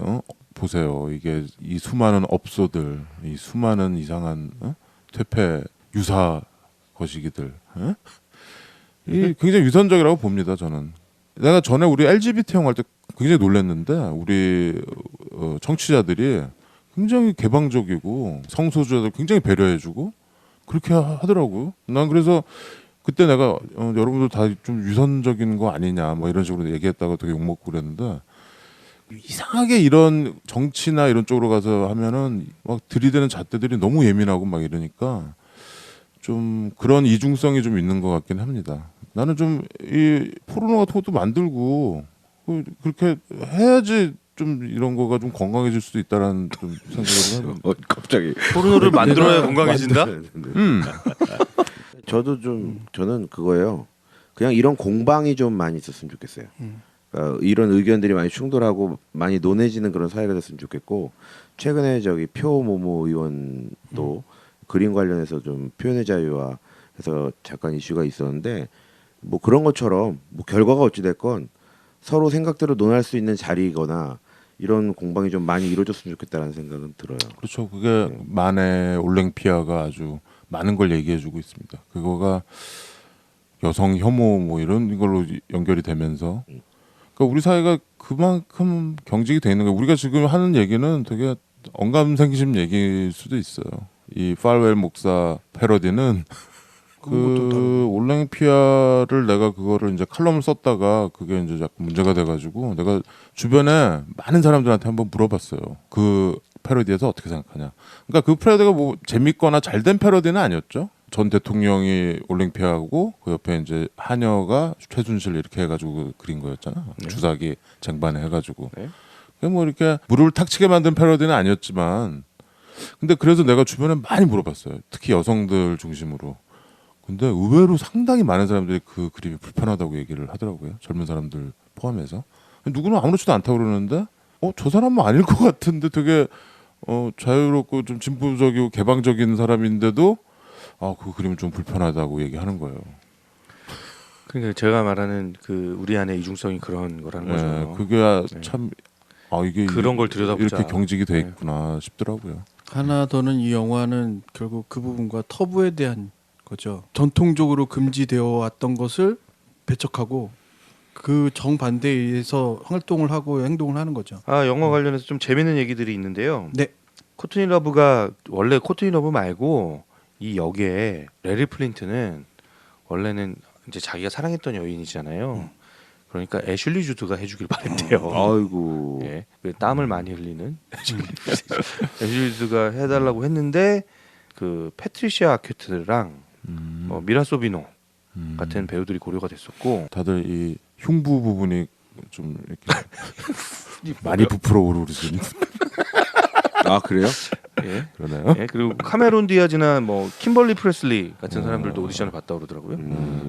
보세요. 이게 이 수많은 업소들, 이 수많은 이상한 퇴폐 유사 거시기들, 이 굉장히 위선적이라고 봅니다. 저는. 내가 전에 우리 LGBT 형 할 때 굉장히 놀랐는데 우리 청취자들이 굉장히 개방적이고 성소수자들 굉장히 배려해주고 그렇게 하더라고요. 난 그래서 그때 내가 여러분들 다 좀 위선적인 거 아니냐 뭐 이런 식으로 얘기했다가 되게 욕먹고 그랬는데 이상하게 이런 정치나 이런 쪽으로 가서 하면은 막 들이대는 잣대들이 너무 예민하고 막 이러니까 좀 그런 이중성이 좀 있는 것 같긴 합니다. 나는 좀 이 포르노 같은 것도 만들고 그렇게 해야지 좀 이런 거가 좀 건강해질 수도 있다라는 좀 생각을 해요. 갑자기 포르노를 만들어야 건강해진다? 저는 그거예요. 그냥 이런 공방이 좀 많이 있었으면 좋겠어요. 그러니까 이런 의견들이 많이 충돌하고 많이 논해지는 그런 사회가 됐으면 좋겠고 최근에 저기 표모모 의원도 그림 관련해서 좀 표현의 자유와 해서 잠깐 이슈가 있었는데 뭐 그런 것처럼 뭐 결과가 어찌 됐건 서로 생각대로 논할 수 있는 자리거나 이런 공방이 좀 많이 이루어졌으면 좋겠다라는 생각은 들어요. 그렇죠. 그게 만해 올랭피아가 아주 많은 걸 얘기해주고 있습니다. 그거가 여성 혐오 뭐 이런 걸로 연결이 되면서 그러니까 우리 사회가 그만큼 경직이 돼 있는 거예요. 우리가 지금 하는 얘기는 되게 언감생심 얘기일 수도 있어요. 이 팔웰 목사 패러디는 그 올랭피아를 내가 그거를 이제 칼럼을 썼다가 그게 이제 자꾸 문제가 돼가지고 내가 주변에 많은 사람들한테 한번 물어봤어요. 그 패러디에서 어떻게 생각하냐. 그러니까 그 패러디가 뭐 재밌거나 잘된 패러디는 아니었죠. 전 대통령이 올랭피아하고 그 옆에 이제 하녀가 최순실 이렇게 해가지고 그린 거였잖아. 주사기 쟁반에 해가지고. 뭐 이렇게 물을 탁치게 만든 패러디는 아니었지만, 근데 그래서 내가 주변에 많이 물어봤어요. 특히 여성들 중심으로. 근데 의외로 상당히 많은 사람들이 그 그림이 불편하다고 얘기를 하더라고요. 젊은 사람들 포함해서. 누구는 아무렇지도 않다고 그러는데 저 사람은 아닐 것 같은데 되게 자유롭고 좀 진보적이고 개방적인 사람인데도 그 그림 좀 불편하다고 얘기하는 거예요. 그러니까 제가 말하는 그 우리 안의 이중성이 그런 거라는 네, 거죠. 그게 네. 참 이게 그런 걸 들여다보자. 이렇게 경직이 돼 네. 있구나 싶더라고요. 하나 더는 이 영화는 결국 그 부분과 터부에 대한 거죠. 전통적으로 금지되어 왔던 것을 배척하고 그 정반대에 의해서 활동을 하고 행동을 하는 거죠. 영화 관련해서 좀 재밌는 얘기들이 있는데요. 네. 코트니 러브가 원래 코트니 러브 말고 이 역에 레리 플린트는 원래는 이제 자기가 사랑했던 여인이잖아요. 그러니까 애슐리 주드가 해주길 바랬대요. 아이고. 예, 그 땀을 많이 흘리는 애슐리 주드가 해달라고 했는데 그 패트리시아 아큐트랑 미라 소비노 같은 배우들이 고려가 됐었고 다들 이 흉부 부분이 좀 이렇게 많이 부풀어 오르시는 아 그래요? 예. 그러나요? 예, 그리고 카메론 디아즈나 뭐 킴벌리 프레슬리 같은 사람들도 오디션을 봤다 그러더라고요.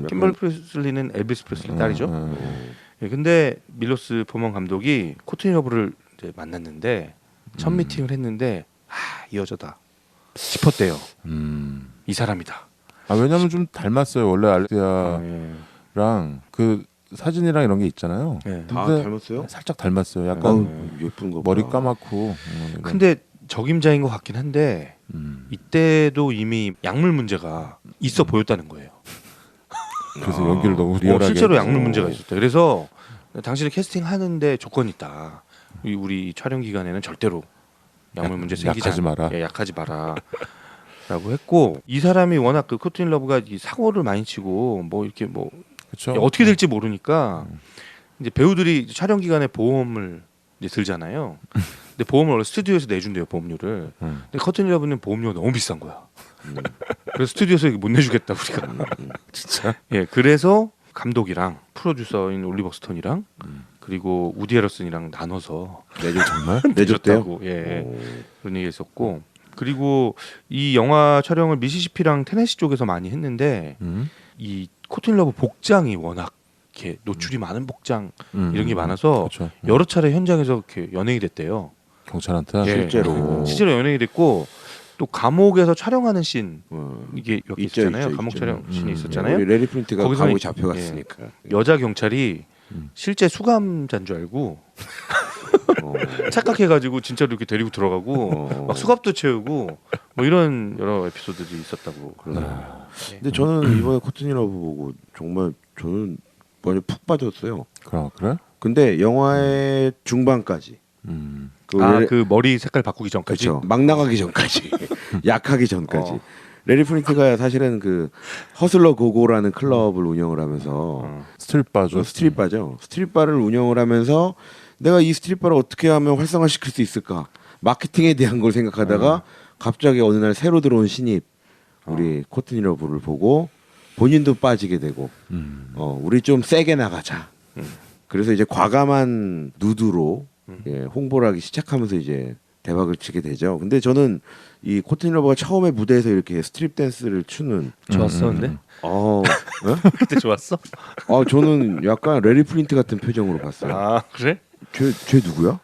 킴벌리 프레슬리는 엘비스 프레슬리 딸이죠. 예, 근데 밀로스 포먼 감독이 코트니 러브를 이제 만났는데 첫 미팅을 했는데 이 여자다 싶었대요. 이 사람이다. 왜냐면 좀 닮았어요. 원래 알디아랑 예. 그 사진이랑 이런 게 있잖아요. 예. 다 근데 닮았어요? 살짝 닮았어요. 약간 예쁜 거. 머리 봐. 까맣고. 이런. 근데 적임자인 것 같긴 한데 음. 이때도 이미 약물 문제가 있어 보였다는 거예요. 그래서 연기를 너무 리얼하게. 실제로 약물 했죠. 문제가 있었다. 그래서 당신을 캐스팅하는데 조건이 있다. 우리 촬영 기간에는 절대로 약물 문제 생기지 약하지 마라. 예, 약하지 마라. 라고 했고 이 사람이 워낙 그 코트니 러브가 이 사고를 많이 치고 뭐 이렇게 뭐 그쵸? 어떻게 될지 모르니까 이제 배우들이 촬영 기간에 보험을 이제 들잖아요. 근데 보험을 원래 스튜디오에서 내준대요 보험료를. 근데 코트니 러브는 보험료가 너무 비싼 거야. 그래서 스튜디오에서 못 내주겠다 우리가. 진짜. 예, 그래서 감독이랑 프로듀서인 올리버 스톤이랑 그리고 우디 해러슨이랑 나눠서 내줬 정말? 내줬대요. 내줬다고, 예, 그런 얘기 했었고 그리고 이 영화 촬영을 미시시피랑 테네시 쪽에서 많이 했는데 이 코트니 러브 복장이 워낙 이렇게 노출이 많은 복장 이런 게 많아서 그쵸. 여러 차례 현장에서 이렇게 연예인이 됐대요. 경찰한테 예, 실제로. 실제로 연예인이 됐고 또 감옥에서 촬영하는 씬 어. 이게 몇 개 있죠, 있잖아요. 있죠, 감옥 있죠. 촬영 씬이 있었잖아요. 우리 레리 프린트가 거기서 감옥에 이- 잡혀갔으니까. 여자 경찰이 실제 수감자인 줄 알고 어. 착각해가지고 진짜로 이렇게 데리고 들어가고 어. 막 수갑도 채우고 뭐 이런 여러 에피소드들이 있었다고 그러더라고요. 근데 저는 이번에 코트니 러브 보고 정말 저는 완전 푹 빠졌어요. 그래? 근데 영화의 중반까지 그 레리- 그 머리 색깔 바꾸기 전까지. 그렇죠. 막 나가기 전까지 약하기 전까지. 레리 프린트가 사실은 그 허슬러 고고라는 클럽을 운영을 하면서 스트릿바죠. 스트릿바죠. 스트릿바를 운영을 하면서 내가 이 스트릿바를 어떻게 하면 활성화시킬 수 있을까? 마케팅에 대한 걸 생각하다가 갑자기 어느 날 새로 들어온 신입 우리 코트니 러브를 보고 본인도 빠지게 되고 우리 좀 세게 나가자. 그래서 이제 과감한 누드로 홍보를 하기 시작하면서 이제 대박을 치게 되죠. 근데 저는 이 코트니 러브가 처음에 무대에서 이렇게 스트립 댄스를 추는 좋았었는데 예? 그때 좋았어? 저는 약간 레리 프린트 같은 표정으로 봤어요. 아 그래? 쟤 누구야?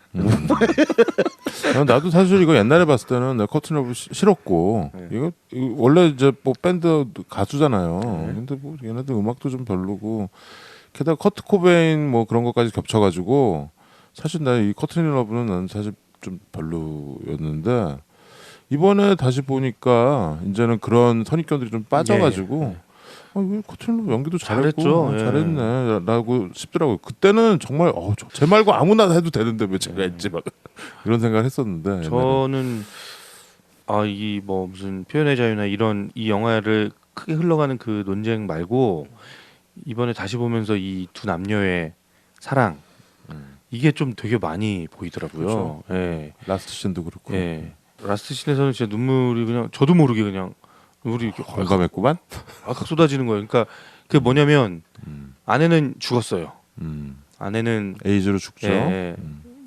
나도 사실 이거 옛날에 봤을 때는 내가 커튼 러브 싫었고 이거 원래 이제 뭐 밴드 가수잖아요. 근데 뭐 얘네들 음악도 좀 별로고 게다가 커트 코베인 뭐 그런 것까지 겹쳐가지고 사실 나 이 커튼 러브는 난 사실 좀 별로였는데 이번에 다시 보니까 이제는 그런 선입견들이 좀 빠져가지고 왜 커튼 러브 연기도 잘했고 잘했죠. 예. 잘했네라고 싶더라고요. 그때는 정말 제 말고 아무나 해도 되는데 왜 제가 했지 막 이런 생각을 했었는데 옛날에. 저는 이 뭐 무슨 표현의 자유나 이런 이 영화를 크게 흘러가는 그 논쟁 말고 이번에 다시 보면서 이 두 남녀의 사랑 이게 좀 되게 많이 보이더라고요. 그렇죠. 예. 라스트 씬도 그렇고 예. 라스트 씬에서는 진짜 눈물이 그냥 저도 모르게 그냥 눈물이 이렇게 공감했구만. 확 쏟아지는 거예요. 그러니까 그게 뭐냐면 아내는 죽었어요. 아내는 에이즈로 죽죠. 예,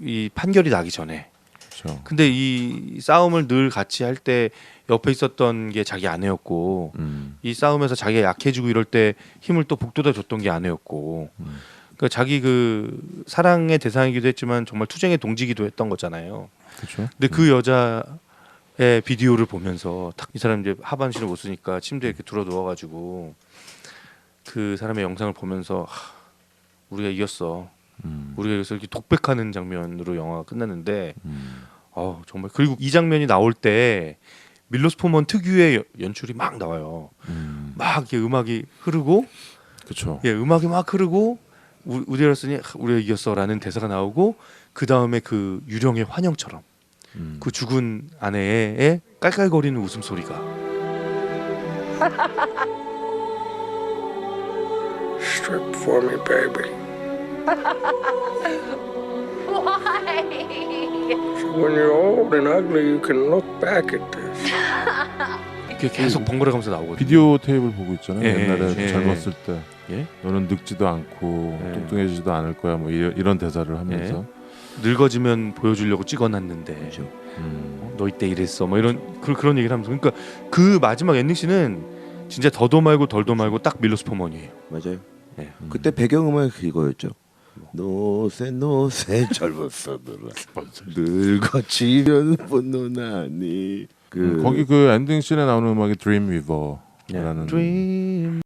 이 판결이 나기 전에. 그렇죠. 근데 이 싸움을 늘 같이 할 때 옆에 있었던 게 자기 아내였고 이 싸움에서 자기가 약해지고 이럴 때 힘을 또 북돋아 줬던 게 아내였고 그러니까 자기 그 사랑의 대상이기도 했지만 정말 투쟁의 동지기도 했던 거잖아요. 그렇죠. 근데 그 여자가 비디오를 보면서 딱 이 사람 이제 하반신을 못 쓰니까 침대에 이렇게 들어 누워가지고 그 사람의 영상을 보면서 우리가 이겼어. 우리가 여기서 이렇게 독백하는 장면으로 영화가 끝났는데 정말 그리고 이 장면이 나올 때 밀로스 포먼 특유의 연출이 막 나와요. 막 이렇게 음악이 흐르고 그렇죠. 음악이 막 흐르고 우디 앨런슨이 우리가 이겼어라는 대사가 나오고 그 다음에 그 유령의 환영처럼 그 죽은 아내의 깔깔거리는 웃음소리가 Strip for me, baby. Why? So when you're old and ugly, you can look back at this. 이렇게 계속 번갈아가면서 나오거든요. 비디오 테이프를 보고 있잖아요. 예, 옛날에 예. 젊었을 때 예? 너는 늙지도 않고 예. 뚱뚱해지지도 않을 거야. 뭐 이런 대사를 하면서 늙어지면 보여주려고 찍어놨는데 너 이때 이랬어 뭐 이런 그런 얘기를 하면서 그러니까 그 마지막 엔딩 씬은 진짜 더도 말고 덜도 말고 딱 밀로스 포먼이에요. 맞아요. 예. 그때 배경음악이 그거였죠. 노세 젊었어 늙어지면 분노나니 거기 그 엔딩 씬에 나오는 음악이 드림 위버라는 Dream.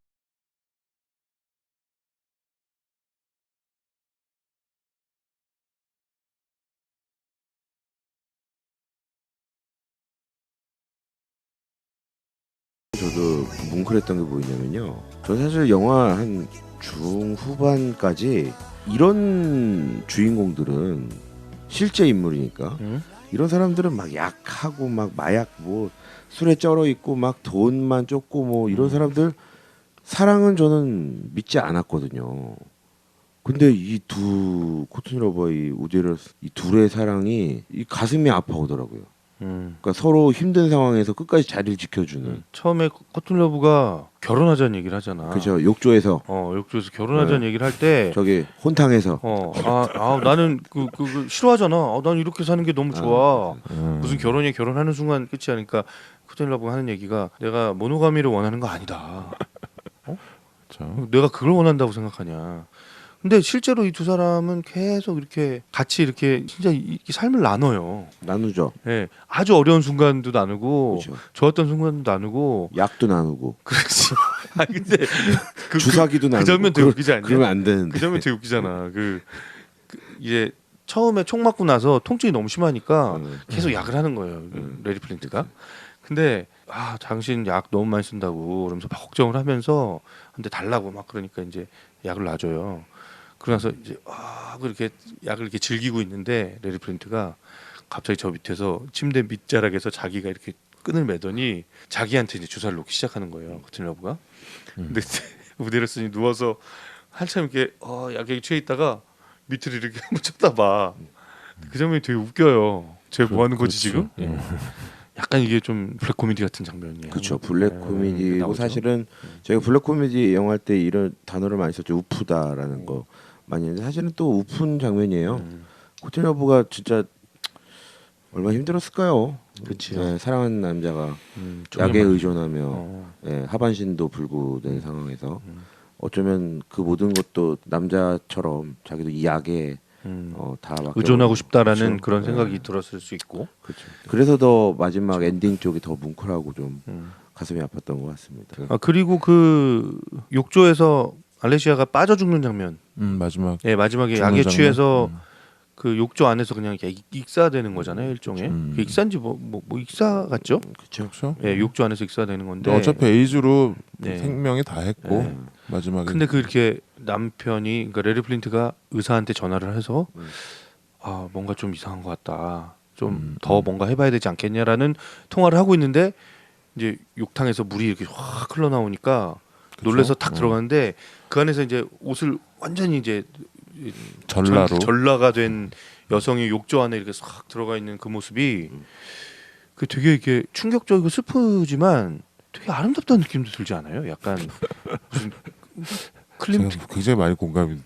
저도 뭉클했던 게 뭐냐면요. 저 사실 영화 한 중후반까지 이런 주인공들은 실제 인물이니까 이런 사람들은 막 약하고 막 마약 뭐 술에 쩔어 있고 막 돈만 쫓고 뭐 이런 사람들 사랑은 저는 믿지 않았거든요. 근데 이 두 코튼 러버 이 우디 앨런슨 이 둘의 사랑이 이 가슴이 아파오더라고요. 그러니까 서로 힘든 상황에서 끝까지 자리를 지켜주는. 처음에 커튼 러브가 결혼하자는 얘기를 하잖아. 그죠. 욕조에서 욕조에서 결혼하자는 얘기를 할 때 저기 혼탕에서 나는 그 싫어하잖아. 난 이렇게 사는 게 너무 좋아. 무슨 결혼하는 순간 끝이 아니까 커튼 러브가 하는 얘기가 내가 모노가미를 원하는 거 아니다. 그렇죠. 내가 그걸 원한다고 생각하냐. 근데 실제로 이 두 사람은 계속 이렇게 같이 이렇게 진짜 이 삶을 나눠요. 나누죠. 예, 아주 어려운 순간도 나누고 그렇죠. 좋았던 순간도 나누고. 약도 나누고 그렇지. 아 근데 주사기도 나누고. 그 장면 되게 웃기지 않냐? 그러면 안 되는데. 그 장면 되게 웃기잖아. 이제 처음에 총 맞고 나서 통증이 너무 심하니까 계속 약을 하는 거예요. 레리 플린트가. 근데 당신 약 너무 많이 쓴다고 그러면서 막 걱정을 하면서 근데 달라고 막 그러니까 이제 약을 놔줘요. 그러면서 이제 그렇게 약을 이렇게 즐기고 있는데 레리 플린트가 갑자기 저 밑에서 침대 밑자락에서 자기가 이렇게 끈을 매더니 자기한테 이제 주사를 놓기 시작하는 거예요. 커튼 러브가. 근데 우디 앨런슨이 누워서 한참 이렇게 약에 취해 있다가 밑을 이렇게 한번 쳐다봐. 그 장면이 되게 웃겨요. 쟤 뭐 하는 거지 그렇죠. 지금? 약간 이게 좀 블랙 코미디 같은 장면이에요. 그렇죠. 블랙 코미디고 나오죠. 사실은 제가 블랙 코미디 영화 할 때 이런 단어를 많이 썼죠. 우프다라는 거 많이 했는데 사실은 또 우픈 장면이에요. 코튼 러브가 진짜 얼마나 힘들었을까요? 그치. 네, 사랑하는 남자가 종양 약에 많이- 의존하며 하반신도 불구된 상황에서 어쩌면 그 모든 것도 남자처럼 자기도 이 약에 다 의존하고 싶다라는 그렇죠. 그런 네. 생각이 들었을 수 있고. 그렇죠. 그래서 더 마지막 엔딩 쪽이 더 뭉클하고 좀 가슴이 아팠던 것 같습니다. 그리고 그 욕조에서 알레시아가 빠져 죽는 장면. 마지막 마지막에 죽는 약에 장면? 취해서 그 욕조 안에서 그냥 이렇게 익사되는 거잖아요, 일종의. 그 익사인지 뭐 익사 같죠? 그렇죠. 그렇죠. 욕조 안에서 익사되는 건데. 어차피 에이즈로 네. 생명이 다 했고 네. 마지막에 근데 그렇게 남편이 그러니까 레리 플린트가 의사한테 전화를 해서 뭔가 좀 이상한 것 같다. 좀 더 뭔가 해봐야 되지 않겠냐라는 통화를 하고 있는데 이제 욕탕에서 물이 이렇게 확 흘러나오니까 놀래서 탁 들어가는데 그 안에서 이제 옷을 완전히 이제 전라가 된 여성이 욕조 안에 이렇게 싹 들어가 있는 그 모습이 그 되게 이렇게 충격적이고 슬프지만 되게 아름답다는 느낌도 들지 않아요? 약간 무슨 제가 굉장히 많이 공감을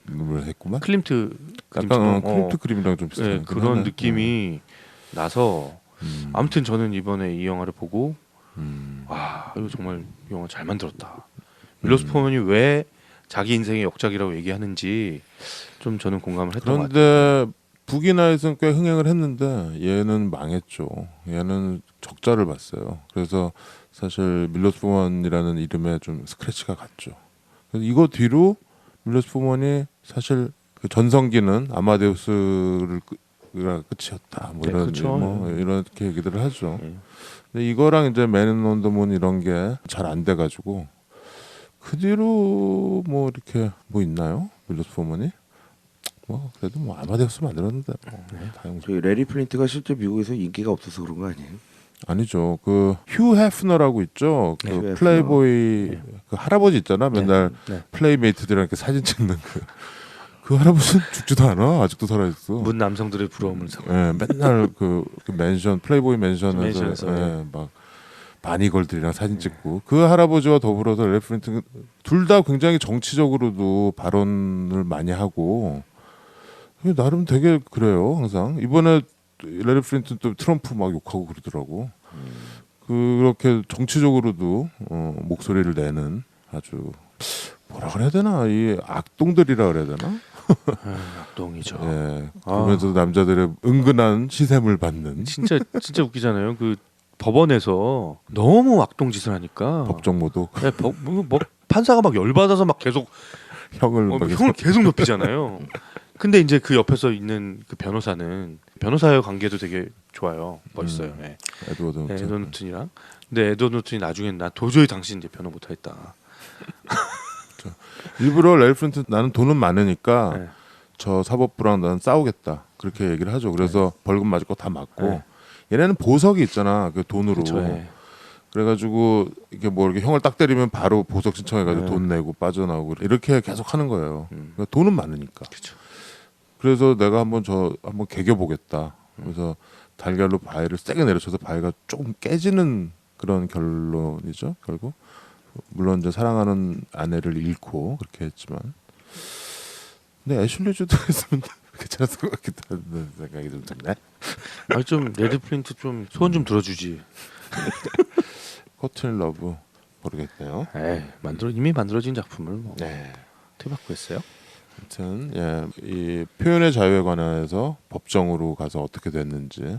했구만. 클림트 약간 그림처럼, 클림트 그림이랑 좀 비슷한 네, 그런 느낌이 나서 아무튼 저는 이번에 이 영화를 보고 이거 정말 이 영화 잘 만들었다. 밀로스 포먼이 왜 자기 인생의 역작이라고 얘기하는지 좀 저는 공감을 했던 것 같아요. 그런데 북이나에서는 꽤 흥행을 했는데 얘는 망했죠. 얘는 적자를 봤어요. 그래서 사실 밀로스 포먼이라는 이름에 좀 스크래치가 갔죠. 그래서 이거 뒤로 밀로스 포먼이 사실 그 전성기는 아마데우스를 끝이었다. 뭐 네, 이런 그렇죠. 뭐 이렇게 얘기들을 하죠. 예. 근데 이거랑 이제 맨 온 더 문 이런 게 잘 안 돼가지고 그 뒤로 뭐 이렇게 뭐 있나요? 밀로스 포먼이 뭐 그래도 뭐 아마데우스 만들었는데 뭐 다행이죠. 저희 레리 플린트가 실제 미국에서 인기가 없어서 그런 거 아니에요? 아니죠. 그 휴 해프너라고 있죠. 그 휴 해프너. 플레이보이 그 할아버지 있잖아. 맨날 네. 플레이메이트들이랑 이렇게 사진 찍는 그 할아버지는 죽지도 않아. 아직도 살아 있어. 문 남성들의 부러움을 사고. 예, 맨날 그 맨션 플레이보이 맨션에서 맨션에서, 예, 막 바니걸들이랑 사진 찍고 그 할아버지와 더불어서 레리 플린트 둘 다 굉장히 정치적으로도 발언을 많이 하고 나름 되게 그래요. 항상 이번에 레리 플린트 또 트럼프 막 욕하고 그러더라고. 그렇게 정치적으로도 목소리를 내는 아주 뭐라 그래야 되나 이 악동들이라 그래야 되나? 악동이죠. 예. 그러면서 남자들의 은근한 시샘을 받는 진짜 웃기잖아요. 그 법원에서 너무 악동 짓을 하니까 법정 모독 네, 뭐 판사가 막 열받아서 막 계속 형을 막 형을 계속 높이잖아요. 근데 이제 그 옆에서 있는 그 변호사는 변호사의 관계도 되게 좋아요. 멋있어요. 네. 에드워드 네, 노튼. 에드워드 노튼이랑. 근데 에드워드 노튼이 나중에 나 도저히 당신 이제 변호 못하겠다. 일부러 레리 플린트 나는 돈은 많으니까 네. 저 사법부랑 나는 싸우겠다 그렇게 얘기를 하죠. 그래서 벌금 맞을 거 다 맞고 네. 얘네는 보석이 있잖아 그 돈으로. 그쵸, 예. 그래가지고 이게 뭐 이렇게 형을 딱 때리면 바로 보석 신청해가지고 네. 돈 내고 빠져나오고 이렇게 계속 하는 거예요. 그러니까 돈은 많으니까. 그쵸. 그래서 내가 한번 개겨 보겠다. 그래서 달걀로 바위를 세게 내려쳐서 바위가 조금 깨지는 그런 결론이죠. 결국 물론 이제 사랑하는 아내를 잃고 그렇게 했지만, 근데 애슐리 주드 했으면 괜찮았을 것 같기도 하는 생각이 좀 드네. 아니 좀 레드 플린트 좀 소원 좀 들어주지. 커튼 러브 모르겠네요. 에이, 이미 만들어진 작품을 뭐 네. 어떻게 바꾸겠어요? 아무튼 예, 이 표현의 자유에 관해서 법정으로 가서 어떻게 됐는지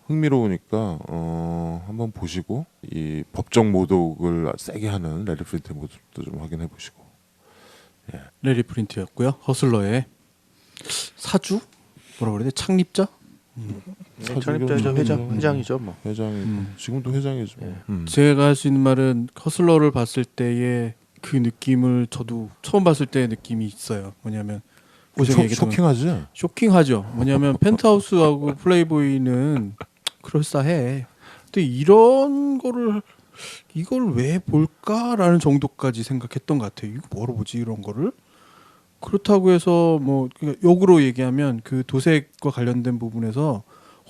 흥미로우니까 한번 보시고 이 법정 모독을 세게 하는 레리 플린트의 모습도 좀 확인해 보시고. 레리 프린트였고요. 허슬러의 사주 뭐라 그래야 돼? 창립자? 창립자죠. 회장이죠 뭐. 회장이 지금도 회장이죠. 제가 할 수 있는 말은 허슬러를 봤을 때의 그 느낌을 저도 처음 봤을 때의 느낌이 있어요. 뭐냐면 쇼킹하지? 쇼킹하죠. 뭐냐면 펜트하우스하고 플레이보이는 그럴싸해. 근데 이걸 왜 볼까라는 정도까지 생각했던 것 같아요. 이거 뭐로 보지 이런 거를. 그렇다고 해서 뭐 역으로 얘기하면 그 도색과 관련된 부분에서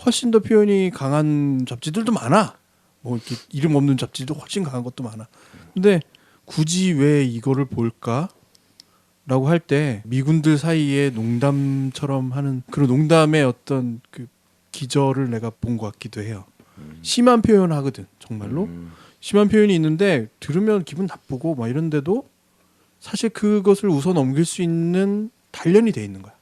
훨씬 더 표현이 강한 잡지들도 많아. 뭐 이렇게 이름 없는 잡지도 훨씬 강한 것도 많아. 근데 굳이 왜 이거를 볼까라고 할 때 미군들 사이에 농담처럼 하는 그런 농담의 어떤 그 기저를 내가 본 것 같기도 해요. 심한 표현을 하거든 정말로. 심한 표현이 있는데 들으면 기분 나쁘고 막 이런데도 사실 그것을 웃어 넘길 수 있는 단련이 돼 있는 거야.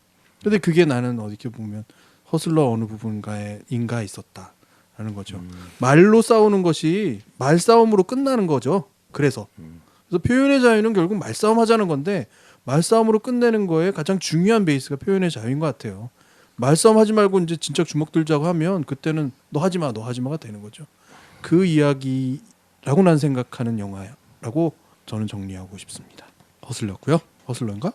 근데 그게 나는 어떻게 보면 허슬러 어느 부분가에 있었다라는 거죠. 말로 싸우는 것이 말싸움으로 끝나는 거죠. 그래서 표현의 자유는 결국 말싸움 하자는 건데 말싸움으로 끝내는 거에 가장 중요한 베이스가 표현의 자유인 것 같아요. 말싸움 하지 말고 이제 진짜 주먹 들자고 하면 그때는 너 하지 마가 되는 거죠. 그 이야기라고 난 생각하는 영화라고 저는 정리하고 싶습니다. 허슬러였고요. 허슬러인가?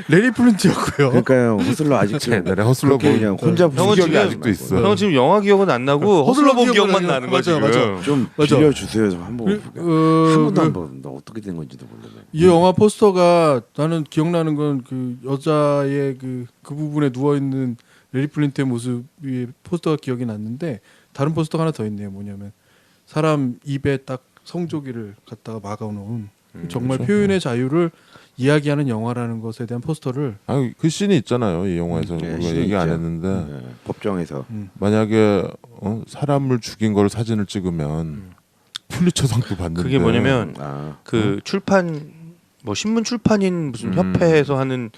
레리 플린트였고요. 그러니까요. 허슬러 아직도 옛날에 허슬러 그렇게 그냥 혼자 형은 기억이 지금 아직도 있어. 형 지금 영화 기억은 안 나고 허슬러 본 기억만 나는 거지. 맞아. 좀 맞아. 빌려주세요. 좀 한번 한 번도 안 봤는데 어떻게 된 건지도 모르네. 이 영화 포스터가 나는 기억나는 건 그 여자의 그 부분에 누워 있는 레리 플린트의 모습이 포스터가 기억이 났는데 다른 포스터가 하나 더 있네요. 뭐냐면 사람 입에 딱 성조기를 갖다가 막아놓은 정말 그렇죠. 표현의 자유를 이야기하는 영화라는 것에 대한 포스터를 그 씬이 있잖아요. 이 영화에서 네, 우리가 씬이 얘기 안 있죠. 했는데 네, 법정에서 만약에 사람을 죽인 걸 사진을 찍으면 퓰리처상도 받는데 그게 뭐냐면 아, 그 출판 뭐 신문 출판인 무슨 협회에서 하는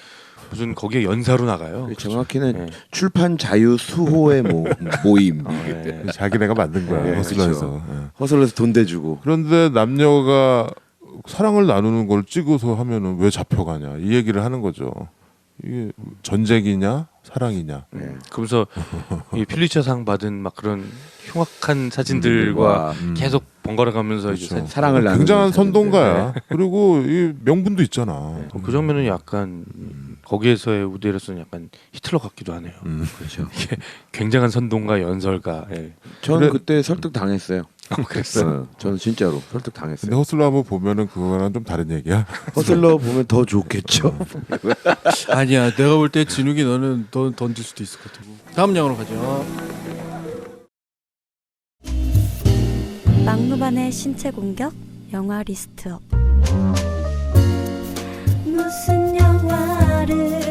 무슨 거기에 연사로 나가요. 정확히는 네. 출판 자유 수호의 모임. 네. 자기네가 만든 거야. 네, 허슬러에서. 허슬러에서 돈 대주고. 그런데 남녀가 사랑을 나누는 걸 찍어서 하면은 왜 잡혀가냐 이 얘기를 하는 거죠. 이게 전쟁이냐 사랑이냐. 그러면서 이 필리처상 받은 막 그런 흉악한 사진들과 계속 번갈아가면서 이제 그렇죠. 사랑을 나누는 굉장한 사진들. 선동가야. 그리고 이 명분도 있잖아. 그 장면은 약간 거기에서의 우대로서는 약간 히틀러 같기도 하네요. 그렇죠. 이게 굉장한 선동가 연설가. 예. 저는 그때 설득 당했어요. 그랬어. 저는 진짜로 설득 근데 당했어요. 허슬러 한번 보면은 그거랑 좀 다른 얘기야. 허슬러 보면 더 좋겠죠. 아니야. 내가 볼 때 진욱이 너는 더 던질 수도 있을 것 같고. 다음 영화로 가죠. 막무반의 신체 공격 영화 리스트업. 무슨 영화를